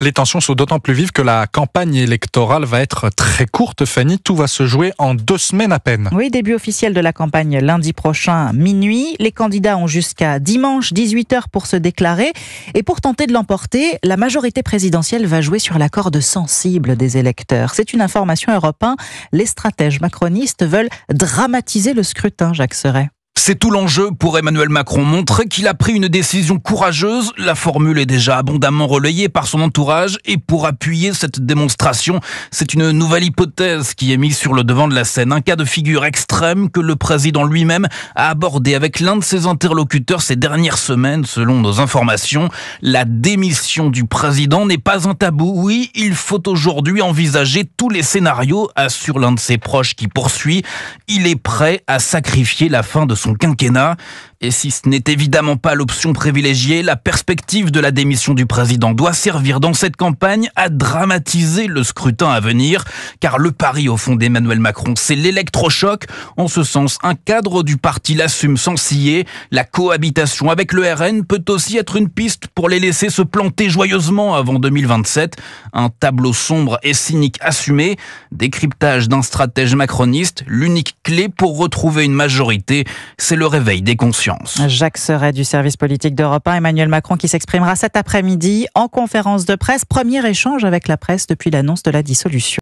Les tensions sont d'autant plus vives que la campagne électorale va être très courte, Fanny. Tout va se jouer en 2 semaines à peine. Oui, début officiel de la campagne lundi prochain, minuit. Les candidats ont jusqu'à dimanche, 18h pour se déclarer. Et pour tenter de l'emporter, la majorité présidentielle va jouer sur la corde sensible des électeurs. C'est une information Europe 1. Les stratèges macronistes veulent dramatiser le scrutin, Jacques Serret. C'est tout l'enjeu pour Emmanuel Macron, montrer qu'il a pris une décision courageuse. La formule est déjà abondamment relayée par son entourage et pour appuyer cette démonstration, c'est une nouvelle hypothèse qui est mise sur le devant de la scène. Un cas de figure extrême que le président lui-même a abordé avec l'un de ses interlocuteurs ces dernières semaines, selon nos informations. La démission du président n'est pas un tabou. Oui, il faut aujourd'hui envisager tous les scénarios, assure l'un de ses proches qui poursuit. Il est prêt à sacrifier la fin de son quinquennat. Et si ce n'est évidemment pas l'option privilégiée, la perspective de la démission du président doit servir dans cette campagne à dramatiser le scrutin à venir. Car le pari au fond d'Emmanuel Macron, c'est l'électrochoc. En ce sens, un cadre du parti l'assume sans ciller. La cohabitation avec le RN peut aussi être une piste pour les laisser se planter joyeusement avant 2027. Un tableau sombre et cynique assumé. Décryptage d'un stratège macroniste. L'unique clé pour retrouver une majorité, c'est le réveil des consciences. Jacques Serret du service politique d'Europe 1, Emmanuel Macron qui s'exprimera cet après-midi en conférence de presse. Premier échange avec la presse depuis l'annonce de la dissolution.